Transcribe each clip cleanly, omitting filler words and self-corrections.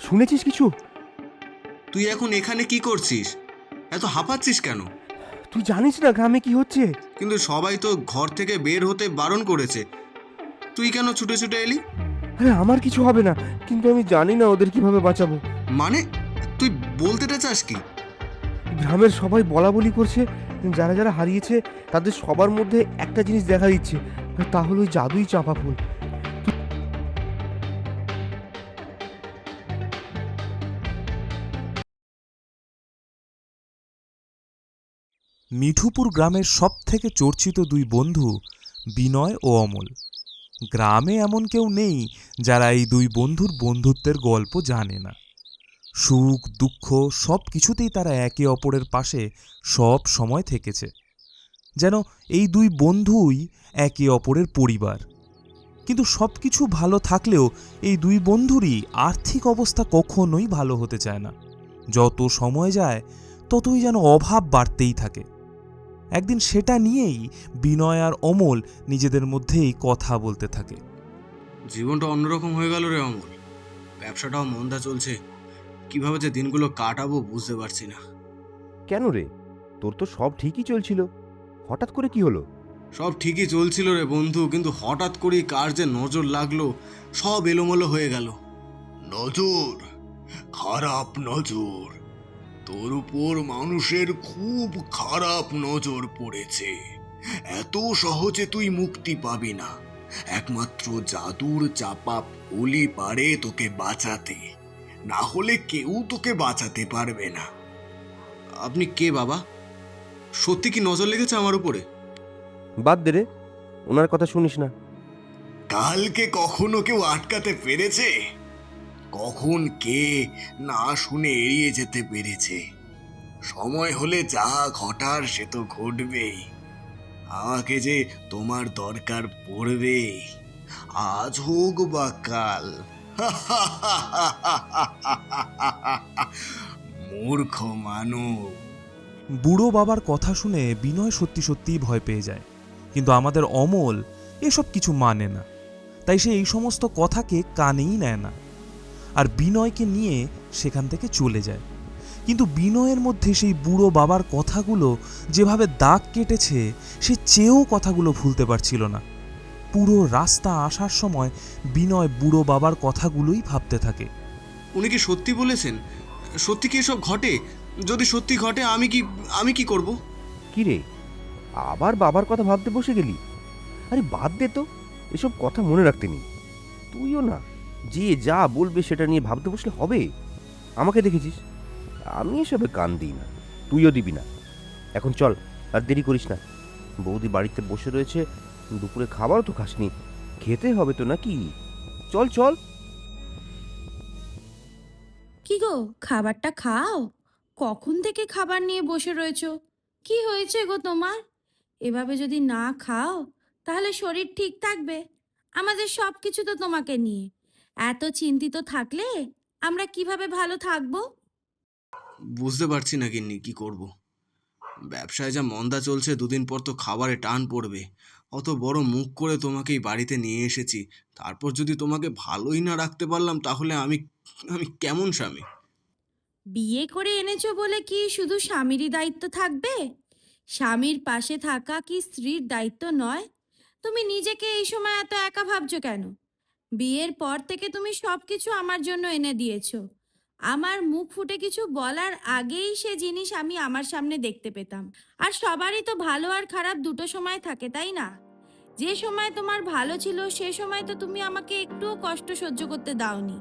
শুনেছিস কিছু? তুই এখন এখানে কি করছিস? এত হাঁপাচ্ছিস কেন? তুই জানিস না গ্রামে কি হচ্ছে? কিন্তু সবাই তো ঘর থেকে বের হতে বারণ করেছে, তুই কেন ছুটে ছুটে এলি? আরে আমার কিছু হবে না, কিন্তু আমি জানি না ওদের কিভাবে বাঁচাবো। মানে তুই বলতেটা চাস কি? গ্রামের সবাই বলা বলি করছে, যারা যারা হারিয়েছে তাদের সবার মধ্যে একটা জিনিস দেখা দিচ্ছে, আর তা হলো ওই জাদুই চাঁপা ফুল। মিঠুপুর গ্রামের সবথেকে চর্চিত দুই বন্ধু বিনয় ও অমল। গ্রামে এমন কেউ নেই যারা এই দুই বন্ধুর বন্ধুত্বের গল্প জানে না। সুখ দুঃখ সব কিছুতেই তারা একে অপরের পাশে সব সময় থেকেছে, যেন এই দুই বন্ধুই একে অপরের পরিবার। কিন্তু সব কিছু ভালো থাকলেও এই দুই বন্ধুরই আর্থিক অবস্থা কখনোই ভালো হতে চায় না। যত সময় যায় ততই যেন অভাব বাড়তেই থাকে। একদিন সেটা নিয়েই বিনয় আর অমল নিজেদের মধ্যেই কথা বলতে থাকে। জীবনটা অন্যরকম হয়ে গেল রে অমল। ব্যবসাটাও মন্দা চলছে, কিভাবে যে দিনগুলো কাটাবো বুঝতে পারছি না। কেন রে? তোর তো সব ঠিকই চলছিল, হঠাৎ করে কি হলো? সব ঠিকই চলছিল রে বন্ধু, কিন্তু হঠাৎ করেই কার যে নজর লাগলো, সব এলোমেলো হয়ে গেল। নজর? খারাপ নজর? তোর উপর মানুষের খুব খারাপ নজর পড়েছে। এত সহজে তুই মুক্তি পাবি না। একমাত্র জাদুর চাপা ফুলই পারে তোকে বাঁচাতে, না হলে কেউ তোকে বাঁচাতে পারবে না। আপনি কে বাবা? সত্যি কি নজর লেগেছে আমার উপরে? বাদ দে রে, ওনার কথা শুনিস না। কালকে কখনো কেউ আটকাতে পেরেছে? কখন কে না শুনে এড়িয়ে যেতে পেরেছে? সময় হলে যা ঘটার সে তো ঘটবেই। আমাকে যে তোমার দরকার পড়বে, আজ হোক বা কাল। মূর্খ মানব। বুড়ো বাবার কথা শুনে বিনয় সত্যি সত্যিই ভয় পেয়ে যায়, কিন্তু আমাদের অমল এসব কিছু মানে না, তাই সে এই সমস্ত কথাকে কানেই নেয় না আর বিনয়কে নিয়ে সেখান থেকে চলে যায়। কিন্তু বিনয়ের মধ্যে সেই বুড়ো বাবার কথাগুলো যেভাবে দাগ কেটেছে, সে চেয়েও কথাগুলো ভুলতে পারছিল না। পুরো রাস্তা আসার সময় বিনয় বুড়ো বাবার কথাগুলোই ভাবতে থাকে। উনি কি সত্যি বলেছেন? সত্যি কি এসব ঘটে? যদি সত্যি ঘটে আমি কি করব? কি রে, আবার বাবার কথা ভাবতে বসে গেলি? আরে বাদ দে তো, এসব কথা মনে রাখতে নেই। তুইও না, যে যা বলবে সেটা নিয়ে ভাবতে বসলে হবে? আমাকে দেখেছিস, আমি এসবে কান দিই না, তুইও দিবি না। এখন চল, আর দেরি করিস না। বৌদি বাড়িতে বসে রয়েছে, দুপুরে খাবারও তো খাসনি, খেতে হবে তো নাকি? চল চল। কি গো, খাবারটা খাও। কখন থেকে খাবার নিয়ে বসে রয়েছো? কি হয়েছে গো তোমার? এভাবে যদি না খাও তাহলে শরীর ঠিক থাকবে? আমাদের সব কিছু তো তোমাকে নিয়ে। এত চিন্তিত থাকলে আমরা কিভাবে ভালো থাকবো? বুঝতে পারছি না গিন্নি, কি করব। ব্যবসায় যা মন্দা চলছে, দুদিন পর তো খাবারে টান পড়বে। অত বড় মুখ করে তোমাকেই বাড়িতে নিয়ে এসেছি, তারপর যদি তোমাকে ভালোই না রাখতে পারলাম, তাহলে আমি আমি কেমন স্বামী? বিয়ে করে এনেছো বলে কি শুধু স্বামীরই দায়িত্ব থাকবে? স্বামীর পাশে থাকা কি স্ত্রীর দায়িত্ব নয়? তুমি নিজেকে এই সময় এত একা ভাবছো কেন? বিয়ের পর থেকে তুমি সবকিছু আমার জন্য এনে দিয়েছো। আমার মুখ ফুটে কিছু বলার আগেই সে জিনিস আমি আমার সামনে দেখতে পেতাম। আর সবারই তো ভালো আর খারাপ দুটো সময় থাকে, তাই না? যে সময় তোমার ভালো ছিল সে সময় তো তুমি আমাকে একটুও কষ্ট সহ্য করতে দাওনি।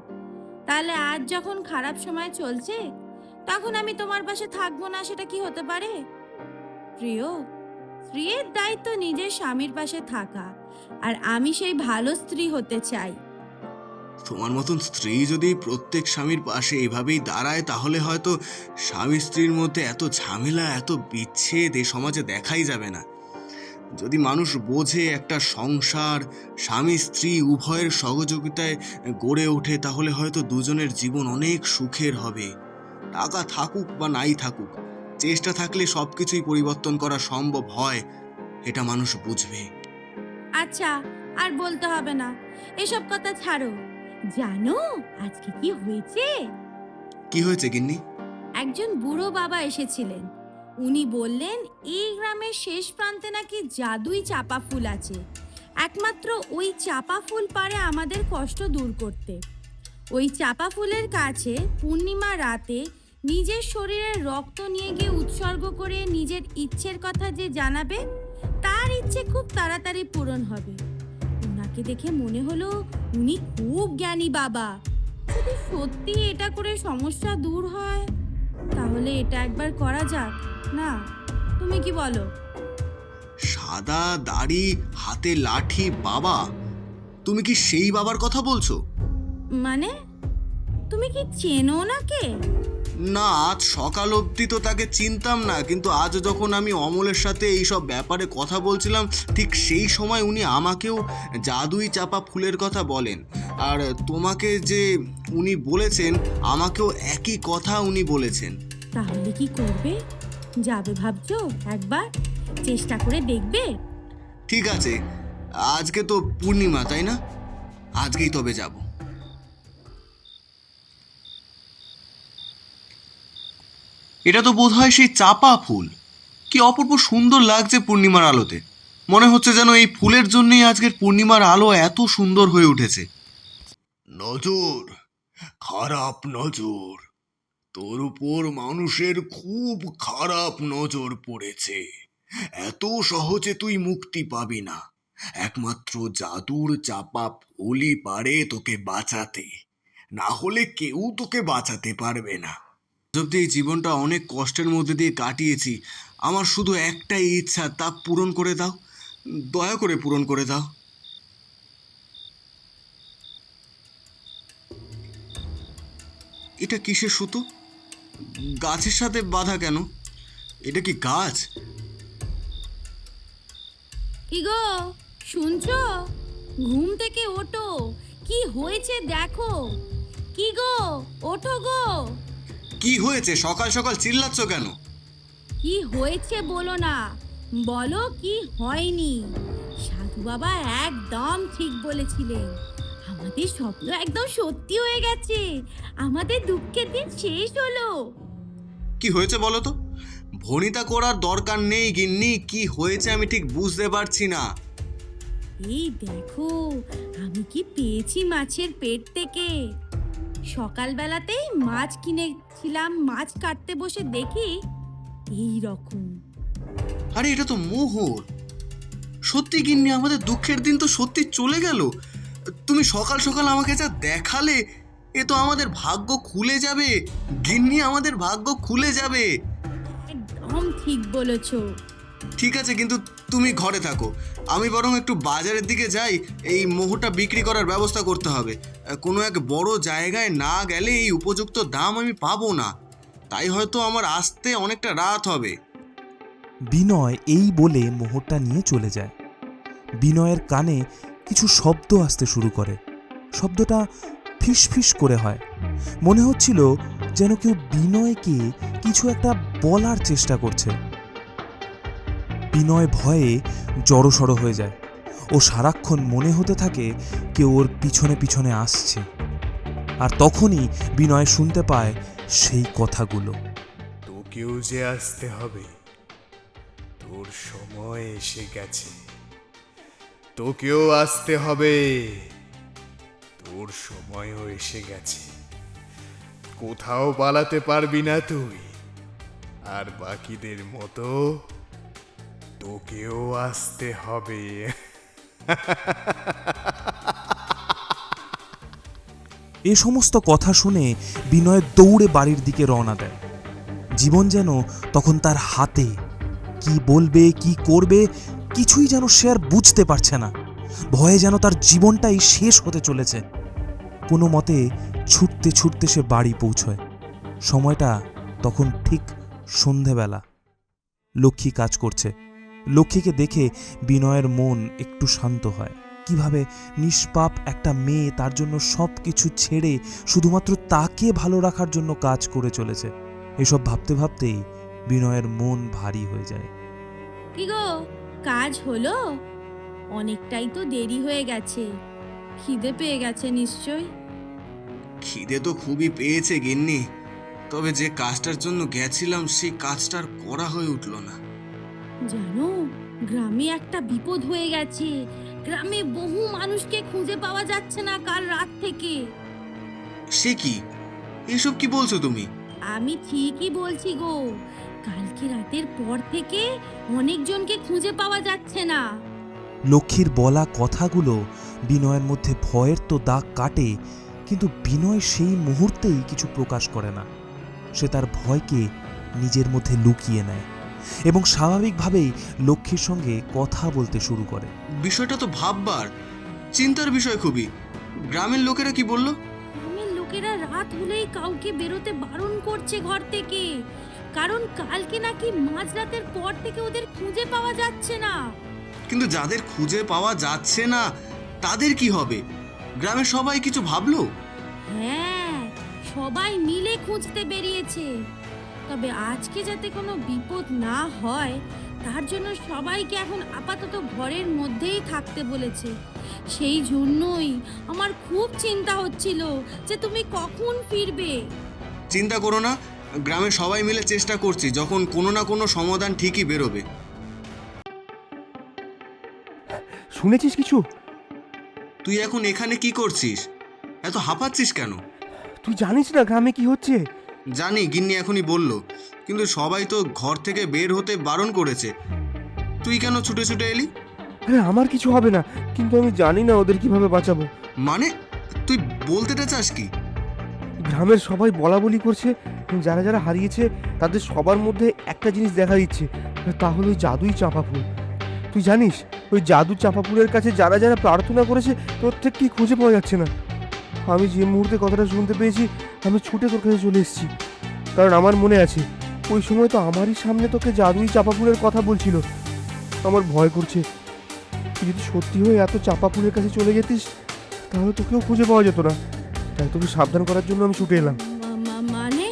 তাহলে আজ যখন খারাপ সময় চলছে তখন আমি তোমার পাশে থাকবো না, সেটা কি হতে পারে? প্রিয়, স্ত্রীর দায়িত্ব নিজের স্বামীর পাশে থাকা, আর আমি সেই ভালো স্ত্রী হতে চাই। তোমার মতন স্ত্রী যদি প্রত্যেক স্বামীর পাশে এভাবেই দাঁড়ায়, তাহলে হয়তো স্বামী স্ত্রীর মধ্যে এত ঝামেলা, এত বিচ্ছেদ এ সমাজে দেখাই যাবে না। যদি মানুষ বোঝে একটা সংসার স্বামী স্ত্রী উভয়ের সহযোগিতায় গড়ে ওঠে, তাহলে হয়তো দুজনের জীবন অনেক সুখের হবে। টাকা থাকুক বা নাই থাকুক, চেষ্টা থাকলে সবকিছুই পরিবর্তন করা সম্ভব হয়, এটা মানুষ বুঝবে। আচ্ছা, আর বলতে হবে না, এসব কথা ছাড়ো। জানো আজকে কি হয়েছে? কি হয়েছে গিন্নি? একজন বুড়ো বাবা এসেছিলেন। উনি বললেন এই গ্রামের শেষ প্রান্তে নাকি জাদুই চাপা ফুল আছে। একমাত্র ওই চাপা ফুল পারে আমাদের কষ্ট দূর করতে। ওই চাপা ফুলের কাছে পূর্ণিমা রাতে নিজের শরীরের রক্ত নিয়ে গিয়ে উৎসর্গ করে নিজের ইচ্ছের কথা যে জানাবে, তার ইচ্ছে খুব তাড়াতাড়ি পূরণ হবে। ওনাকে দেখে মনে হলো উনি খুব জ্ঞানী বাবা। যদি সত্যি এটা করে সমস্যা দূর হয়, তাহলে এটা একবার করা যাক না? তুমি কি বলো? সাদা দাড়ি, হাতে লাঠি বাবা, তুমি কি সেই বাবার কথা বলছো? মানে তুমি কি চেনো ওনাকে? না, আজ সকাল অবধি তো তাকে চিনতাম না, কিন্তু আজ যখন আমি অমলের সাথে এইসব ব্যাপারে কথা বলছিলাম, ঠিক সেই সময় উনি আমাকেও জাদুই চাপা ফুলের কথা বলেন। আর তোমাকে যে উনি বলেছেন, আমাকেও একই কথা উনি বলেছেন। তাহলে কি করবে? যাবে ভাবছো? একবার চেষ্টা করে দেখবে? ঠিক আছে, আজকে তো পূর্ণিমা, তাই না? আজকেই তবে যাব। এটা তো বোধহয় সেই চাপা ফুল। কি অপূর্ব সুন্দর লাগছে পূর্ণিমার আলোতে। মনে হচ্ছে যেন এই ফুলের জন্যই আজকের পূর্ণিমার আলো এত সুন্দর হয়ে উঠেছে। নজর, খারাপ নজর, তোর উপর মানুষের খুব খারাপ নজর পড়েছে। এত সহজে তুই মুক্তি পাবি না। একমাত্র জাদুর চাপা ফুলই পারে তোকে বাঁচাতে, না হলে কেউ তোকে বাঁচাতে পারবে না। অবধি এই জীবনটা অনেক কষ্টের মধ্যে দিয়ে কাটিয়েছি। আমার শুধু একটাই ইচ্ছা, তা পূরণ করে দাও, দয়া করে পূরণ করে দাও। এটা কিসের সুতো? গাছের সাথে বাঁধা কেন? এটা কি গাছ? কি গো, শুনছো? ঘুম থেকে ওঠো, কি হয়েছে দেখো। কি গো, ওঠো গো। কি হয়েছে? সকাল সকাল চিল্লাচ্ছ কেন? কি হয়েছে বলো না, বলো কি হয়নি। সাধু বাবা একদম ঠিক বলেছিলেন, আমাদের স্বপ্ন একদম সত্যি হয়ে গেছে। আমাদের দুঃখের দিন শেষ হলো। কি হয়েছে বলো তো? ভনিতা করার দরকার নেই গিন্নি, কি হয়েছে আমি ঠিক বুঝতে পারছি না। এই দেখো, আমি কি পেয়েছি মাছের পেট থেকে। সকালবেলাতেই মাছ কিনেছিলাম, মাছ কাটতে বসে দেখি এই রকম। আরে এটা তো মোহর। সত্যি গিন্নি, আমাদের দুঃখের দিন তো সত্যি চলে গেল। তুমি সকাল সকাল আমাকে যা দেখালে, এ তো আমাদের ভাগ্য খুলে যাবে গিন্নি, আমাদের ভাগ্য খুলে যাবে। একদম ঠিক বলেছো। ঠিক আছে, কিন্তু তুমি ঘরে থাকো, আমি বরং একটু বাজারের দিকে যাই। এই মোহরটা বিক্রি করার ব্যবস্থা করতে হবে। কোনো এক বড় জায়গায় না গেলে এই উপযুক্ত দাম আমি পাবো না, তাই হয়তো আমার আসতে অনেকটা রাত হবে। বিনয় এই বলে মোহরটা নিয়ে চলে যায়। বিনয়ের কানে কিছু শব্দ আসতে শুরু করে। শব্দটা ফিসফিস করে হয়। মনে হচ্ছিল যেন কেউ বিনয়কে কিছু একটা বলার চেষ্টা করছে। বিনয় ভয়ে জড়সড় হয়ে যায়। ও সারাক্ষণ মনে হতে থাকে কেউ ওর পিছনে পিছনে আসছে। আর তখনই বিনয় শুনতে পায় সেই কথাগুলো। তোকেও যে আসতে হবে, তোর সময় এসে গেছে। তোকেও আসতে হবে, তোর সময়ও এসে গেছে। কোথাও পালাতে পারবি না তুই। আর বাকিদের মতো তোকেও আসতে হবে। এ সমস্ত কথা শুনে বিনয় দৌড়ে বাড়ির দিকে রওনা দেয়। জীবন যেন তখন তার হাতে। কি বলবে, কি করবে, কিছুই যেন সে আর বুঝতে পারছে না। ভয়ে যেন তার জীবনটাই শেষ হতে চলেছে। কোনো মতে ছুটতে ছুটতে সে বাড়ি পৌঁছয়। সময়টা তখন ঠিক সন্ধেবেলা। লক্ষ্মী কাজ করছে। লক্ষ্মীকে দেখে বিনয়ের মন একটু শান্ত হয়। কিভাবে নিষ্পাপ একটা মেয়ে তার জন্য সব কিছু ছেড়ে শুধুমাত্র তাকে ভালো রাখার জন্য কাজ করে চলেছে। এসব ভাবতে ভাবতেই বিনয়ের মন ভারী হয়ে যায়। কি গো, কাজ হলো? অনেকটাই তো দেরি হয়ে গেছে, খিদে পেয়ে গেছে নিশ্চয়। খিদে তো খুবই পেয়েছে গিন্নি, তবে যে কাজটার জন্য গেছিলাম সেই কাজটা আর করা হয়ে উঠল না। জানো, গ্রামে একটা বিপদ হয়ে গেছে। গ্রামে বহু মানুষকে খুঁজে পাওয়া যাচ্ছে না কাল রাত থেকে। সে কি? এসব কি বলছো তুমি? আমি ঠিকই বলছি গো, কালকে রাতের পর থেকে অনেকজনকে খুঁজে পাওয়া যাচ্ছে না। লক্ষ্মীর বলা কথাগুলো বিনয়ের মধ্যে ভয়ের তো দাগ কাটে, কিন্তু বিনয় সেই মুহূর্তেই কিছু প্রকাশ করে না। সে তার ভয়কে নিজের মধ্যে লুকিয়ে নেয় এবং স্বাভাবিকভাবেই লক্ষ্মীর সঙ্গে কথা বলতে শুরু করে। বিষয়টা তো ভাববার, চিন্তার বিষয় খুবই। গ্রামের লোকেরা কি বলল? গ্রামের লোকেরা রাত হলেই কাউকে বেরোতে বারণ করছে ঘর থেকে, কারণ কালকে নাকি মাঝরাতের পর থেকে ওদের খুঁজে পাওয়া যাচ্ছে না। কিন্তু যাদের খুঁজে পাওয়া যাচ্ছে না তাদের কি হবে? গ্রামের সবাই কিছু ভাবলো? হ্যাঁ, সবাই মিলে খুঁজতে বেরিয়েছে। তবে আজকে যাতে কোনো বিপদ না হয় তার জন্য সবাইকে এখন আপাতত ঘরের মধ্যেই থাকতে বলেছে। সেই জন্যই আমার খুব চিন্তা হচ্ছিল যে তুমি কখন ফিরবে। চিন্তা করো না, গ্রামের সবাই মিলে চেষ্টা করছি, যখন কোনো না কোনো সমাধান ঠিকই বেরোবে। শুনেছিস কিছু? তুই এখন এখানে কি করছিস? এত হাঁপাচ্ছিস কেন? তুই জানিস না গ্রামে কি হচ্ছে? জানি, গিন্নি এখনই বলল, কিন্তু সবাই তো ঘর থেকে বের হতে বারণ করেছে। তুই কেন ছুটে ছুটে এলি? আরে আমার কিছু হবে না, কিন্তু আমি জানি না ওদের কিভাবে বাঁচাবো। মানে তুই বলতেটা চাস কি? গ্রামের সবাই বলা বলি করছে, যারা যারা হারিয়েছে তাদের সবার মধ্যে একটা জিনিস দেখা দিচ্ছে, তা হলো ওই জাদুই চাঁপা ফুল। তুই জানিস ওই জাদু চাঁপা ফুলের কাছে যারা যারা প্রার্থনা করেছে প্রত্যেককেই খুঁজে পাওয়া যাচ্ছে না। আমি যে মুহূর্তে কথাটা শুনতে পেয়েছি আমি ছুটে তোর কাছে চলে এসেছি, কারণ আমার মনে আছে ওই সময় তো আমারই সামনে তোকে জাদুই চাঁপা ফুলের কথা বলছিল। আমার ভয় করছে, তুই যদি সত্যি হয়ে এত চাঁপা ফুলের কাছে চলে যেতিস তাহলে তোকেও খুঁজে পাওয়া যেত না। তাই তোকে সাবধান করার জন্য আমি ছুটে এলাম। মানে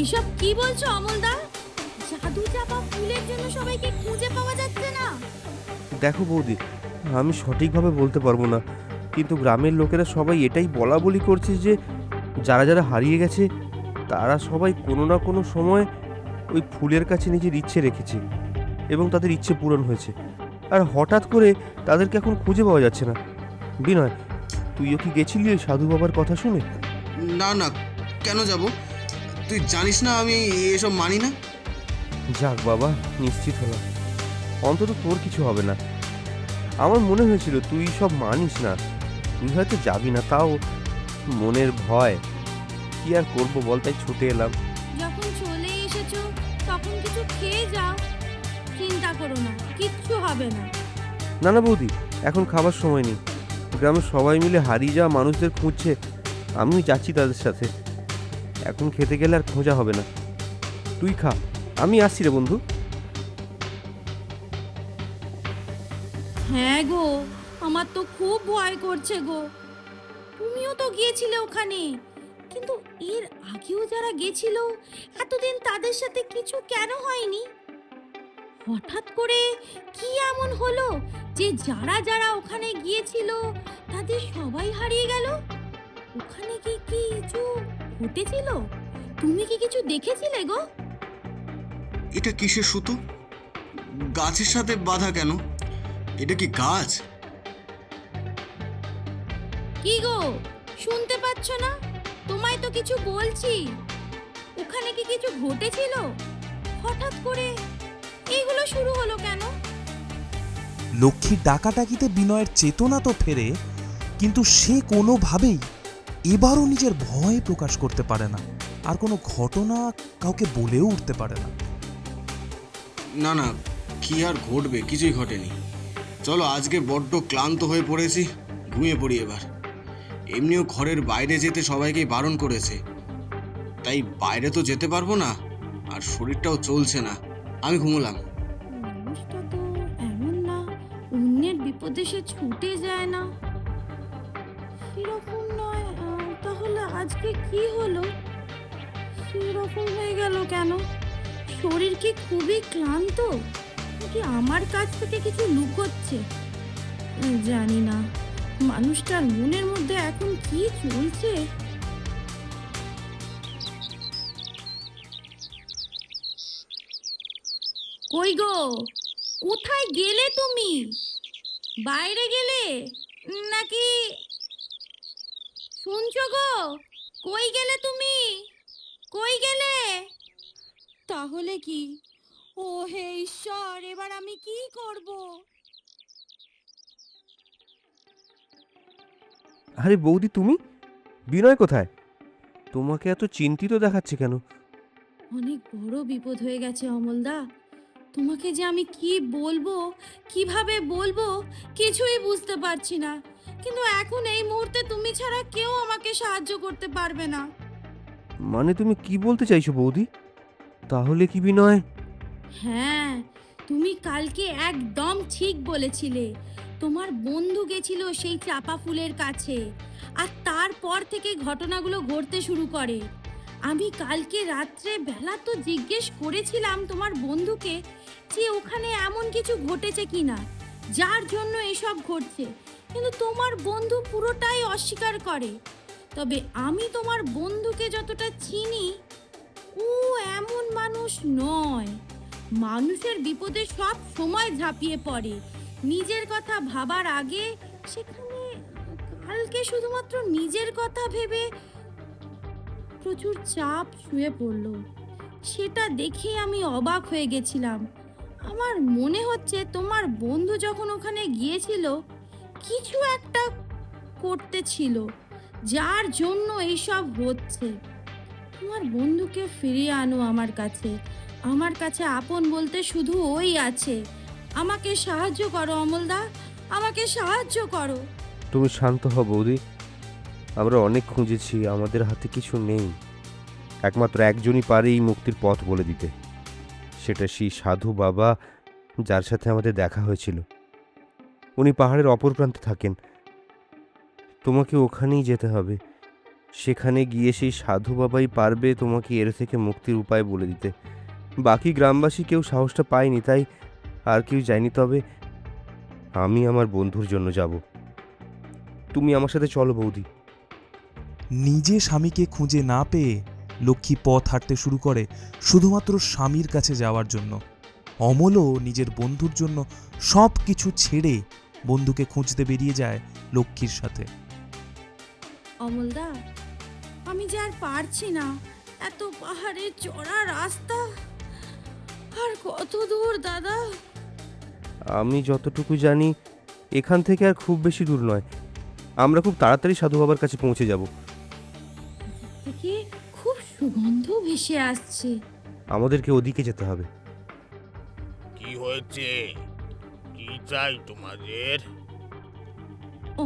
এসব কি বলছো অমলদা? জাদু চাপা ফুলের জন্য সবাইকে খুঁজে পাওয়া যাচ্ছে না? দেখো বৌদি, আমি সঠিকভাবে বলতে পারবো না, কিন্তু গ্রামের লোকেরা সবাই এটাই বলা বলি করছে যে যারা যারা হারিয়ে গেছে তারা সবাই কোনো না কোনো সময় ওই ফুলের কাছে নিজের ইচ্ছে রেখেছে এবং তাদের ইচ্ছে পূরণ হয়েছে, আর হঠাৎ করে তাদেরকে এখন খুঁজে পাওয়া যাচ্ছে না। বিনয়, তুইও কি গেছিলি ওই সাধু বাবার কথা শুনে? না না, কেন যাব? তুই জানিস না আমি এসব মানি না। যাক বাবা, নিশ্চিত হলাম, অন্তত তোর কিছু হবে না। আমার মনে হয়েছিল তুই সব মানিস না, তুই হয়তো যাবি না, তাও মনের ভয়। কি আর করবো বল, তাই ছুটে এলাম। যখন চলে এসেছো তখন কিছু খেয়ে যাও। চিন্তা করো না, কিচ্ছু হবে না। না না বৌদি, এখন খাবার সময় নেই। গ্রামের সবাই মিলে হারিয়ে যাওয়া মানুষদের খুঁজছে, আমিও যাচ্ছি তাদের সাথে। এখন খেতে গেলে আর খোঁজা হবে না। তুই খা, আমি আসছি রে বন্ধু। হ্যাঁ গো, আমার তো খুব ভয় করছে গো। তুমিও তো গিয়েছিলে ওখানে, কিন্তু এর আগেও যারা গেছিল এতদিন তাদের সাথে কিছু কেন হয়নি? হঠাৎ করে কি এমন হলো যে যারা যারা ওখানে গিয়েছিল তাদের সবাই হারিয়ে গেল? ওখানে কি কিছু ঘটেছিল? তুমি কি কিছু দেখেছিলে গো? এটা কিসের সুতো? গাছের সাথে বাঁধা কেন? এটা কি গাছ? কি গো, শুনতে পাচ্ছ না? তোমায় তো কিছু বলছি। ওখানে কি কিছু ঘটেছিল? হঠাৎ করে এইগুলো শুরু হলো কেন? লক্ষ্মীর ডাকাডাকিতে বিনয়ের চেতনা তো ফেরে, কিন্তু সে কোনোভাবেই এবারও নিজের ভয় প্রকাশ করতে পারে না, আর কোনো ঘটনা কাউকে বলেও উঠতে পারে না। না না, কি আর ঘটবে? কিছুই ঘটেনি। চলো, আজকে বড্ড ক্লান্ত হয়ে পড়েছি, ঘুমিয়ে পড়ি এবার। এমনিও ঘরের বাইরে যেতে সবাইকেই বারণ করেছে, তাই বাইরে তো যেতে পারবো না, আর শরীরটাও চলছে না। আমি ঘুমোলাম। মানুষটা তো এমন না অন্যের বিপদে সে ছুটে যায় না, সেরকম নয়। তাহলে আজকে কি হলো? সেরকম হয়ে গেল কেন? শরীর কি খুবই ক্লান্ত, নাকি আমার কাছ থেকে কিছু লুকোচ্ছে? জানি না মানুষটার মনের মধ্যে এখন কি চলছে। কই গো, কোথায় গেলে তুমি? বাইরে গেলে নাকি? শুনছো গো, কই গেলে তুমি? কই গেলে? তাহলে কি? ও হে ঈশ্বর, এবার আমি কি করব? আরে বৌদি, তুমি? বিনয় কোথায়? তোমাকে এত চিন্তিত দেখাচ্ছে কেন? অনেক বড় বিপদ হয়ে গেছে অমলদা। তোমাকে যে আমি কি বলবো, কিভাবে বলবো, কিছুই বুঝতে পারছি না। কিন্তু এখন এই মুহূর্তে তুমি ছাড়া কেউ আমাকে সাহায্য করতে পারবে না। মানে তুমি কি বলতে চাইছো বৌদি? তাহলে কি বিনয়? হ্যাঁ, তুমি কালকে একদম ঠিক বলেছিলে। তোমার বন্ধু গেছিল সেই চাপা ফুলের কাছে, আর তারপর থেকে ঘটনাগুলো ঘটতে শুরু করে। আমি কালকে রাত্রে বেলা তো জিজ্ঞেস করেছিলাম তোমার বন্ধুকে যে ওখানে এমন কিছু ঘটেছে কিনা যার জন্য এসব ঘটছে, কিন্তু তোমার বন্ধু পুরোটাই অস্বীকার করে। তবে আমি তোমার বন্ধুকে যতটা চিনি, ও এমন মানুষ নয়। মানুষের বিপদে সব সময় ঝাঁপিয়ে পড়ে, নিজের কথা ভাবার আগে। সেখানে কালকে শুধুমাত্র নিজের কথা ভেবে প্রচুর চাপ শুয়ে পড়ল। সেটা দেখে আমি অবাক হয়ে গেছিলাম। আমার মনে হচ্ছে তোমার বন্ধু যখন ওখানে গিয়েছিল কিছু একটা করতে ছিল, যার জন্য এইসব হচ্ছে। তোমার বন্ধুকে ফিরিয়ে আনো আমার কাছে। আমার কাছে আপন বলতে শুধু ওই আছে। আমাকে সাহায্য করো অমলদা, আমাকে সাহায্য করো। তুমি শান্ত হও বৌদি। আমরা অনেক খুঁজেছি, আমাদের হাতে কিছু নেই। একমাত্র একজনই পারে এই মুক্তির পথ বলে দিতে। সেটা সেই সাধু বাবা যার সাথে আমাদের দেখা হয়েছিল। উনি পাহাড়ের অপর প্রান্তে থাকেন। তোমাকে ওখানেই যেতে হবে। সেখানে গিয়ে সেই সাধু বাবাই পারবে তোমাকে এর থেকে মুক্তির উপায় বলে দিতে। বাকি গ্রামবাসী কেউ সাহসটা পায়নি, তাই আর কেউ যায়নি। তবে আমি আমার বন্ধুর জন্য যাব। তুমি আমার সাথে চলো বৌদি। নিজে স্বামীকে খুঁজে না পেয়ে লক্ষ্মী পথ হাঁটতে শুরু করে শুধুমাত্র স্বামীর কাছে যাওয়ার জন্য। অমলও নিজের বন্ধুর জন্য সব কিছু ছেড়ে বন্ধুকে খুঁজতে বেরিয়ে যায় লক্ষ্মীর সাথে। অমলদা, আমি যে আর পারছি না। এত পাহাড়ে চড়া রাস্তা, আর কত দূর দাদা? আমি যতটুকু জানি এখান থেকে আর খুব বেশি দূর নয়। আমরা খুব তাড়াতাড়ি সাধু বাবার কাছে পৌঁছে যাব। থেকে খুব সুগন্ধ ভেসে আসছে। আমাদেরকে ওদিকে যেতে হবে। কি হয়েছে? কি চাই তোমাদের?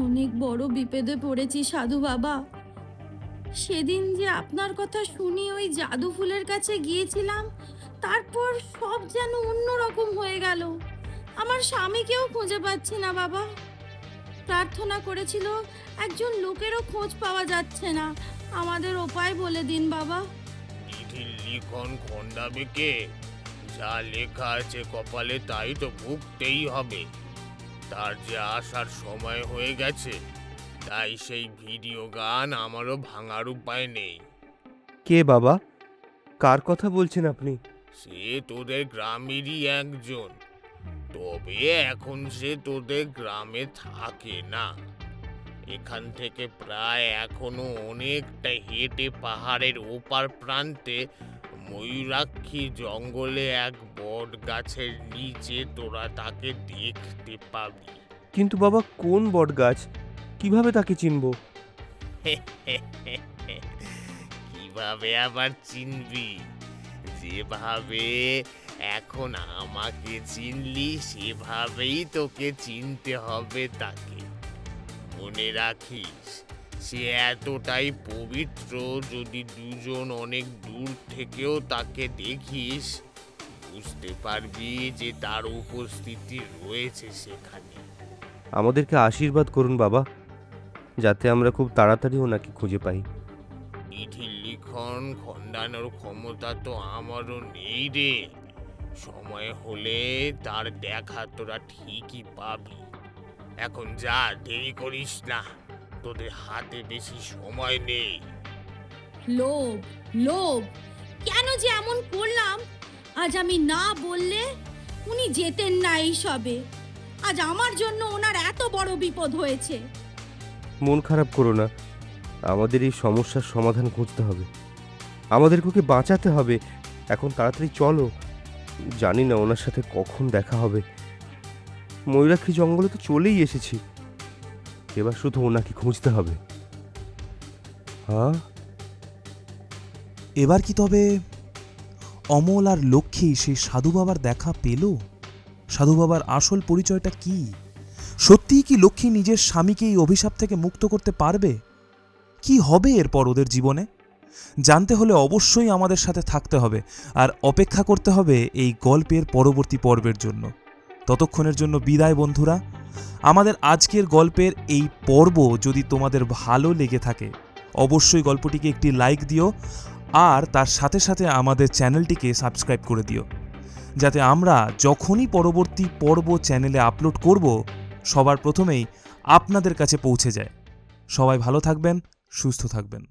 অনেক বড় বিপদে পড়েছি সাধু বাবা। সেদিন যে আপনার কথা শুনি ওই জাদু ফুলের কাছে গিয়েছিলাম, তারপর সব যেন অন্যরকম হয়ে গেল। আমার স্বামীকেও খুঁজে পাচ্ছি না বাবা। প্রার্থনা করেছিল, একজন লোকেরও খোঁজ পাওয়া যাচ্ছে না। আমাদের উপায় বলে দিন বাবা। চিঠির লিখন খন্ডাবে কে? যা লেখা আছে কপালে তাই তো ভুগতেই হবে। তার যে আসার সময় হয়ে গেছে, তাই সেই ভিডিও গান আমারও ভাঙার উপায় নেই। কে বাবা? কার কথা বলছেন আপনি? সে তোদের গ্রামেরই একজন, তবে এখন সে তোদের গ্রামে থাকে না। এখান থেকে প্রায় এখনো অনেকটা হেঁটে পাহাড়ের ওপার প্রান্তে ময়ূরাক্ষী জঙ্গলে এক বট গাছের নিচে তোরা তাকে দেখতে পাবি। কিন্তু বাবা, কোন বট গাছ? কিভাবে তাকে চিনব? কিভাবে আবার চিনবি? যেভাবে এখন আমাকে চিনলি সেভাবেই তোকে চিনতে হবে তাকে। মনে রাখিস, সে এতটাই পবিত্র, যদি দুজন অনেক দূর থেকেও তাকে দেখিস বুঝতে পারবি যে তার উপস্থিতি রয়েছে সেখানে। আমাদেরকে আশীর্বাদ করুন বাবা, যাতে আমরা খুব তাড়াতাড়ি ওনাকে খুঁজে পাই। চিঠির লিখন খণ্ডানোর ক্ষমতা তো আমারও নেই রে। সময় হলে তার দেখা তোরা ঠিকই পাবি। এখন যা, দেরি করিস না, তোদের হাতে বেশি সময় নেই। লোভ, লোভ, কেন যে এমন করলাম? আজ আমি না বললে উনি যেতেন না এই সবে। আজ আমার জন্য ওনার এত বড় বিপদ হয়েছে। মন খারাপ করো না, আমাদের এই সমস্যার সমাধান খুঁজতে হবে, আমাদের ওকে বাঁচাতে হবে। এখন তাড়াতাড়ি চলো, জানি না ওনার সাথে কখন দেখা হবে। ময়ূরাক্ষী জঙ্গলে তো চলেই এসেছি, এবার শুধু ওনাকে খুঁজতে হবে। হ্যাঁ, এবার কি তবে অমল আর লক্ষ্মী সেই সাধু বাবার দেখা পেল? সাধু বাবার আসল পরিচয়টা কি? সত্যিই কি লক্ষ্মী নিজের স্বামীকে এই অভিশাপ থেকে মুক্ত করতে পারবে? কি হবে এরপর ওদের জীবনে? জানতে হলে অবশ্যই আমাদের সাথে থাকতে হবে আর অপেক্ষা করতে হবে এই গল্পের পরবর্তী পর্বের জন্য। ততক্ষণের জন্য বিদায় বন্ধুরা। আমাদের আজকের গল্পের এই পর্ব যদি তোমাদের ভালো লেগে থাকে অবশ্যই গল্পটিকে একটি লাইক দিও আর তার সাথে সাথে আমাদের চ্যানেলটিকে সাবস্ক্রাইব করে দিও, যাতে আমরা যখনই পরবর্তী পর্ব চ্যানেলে আপলোড করব সবার প্রথমেই আপনাদের কাছে পৌঁছে যায়। সবাই ভালো থাকবেন, সুস্থ থাকবেন।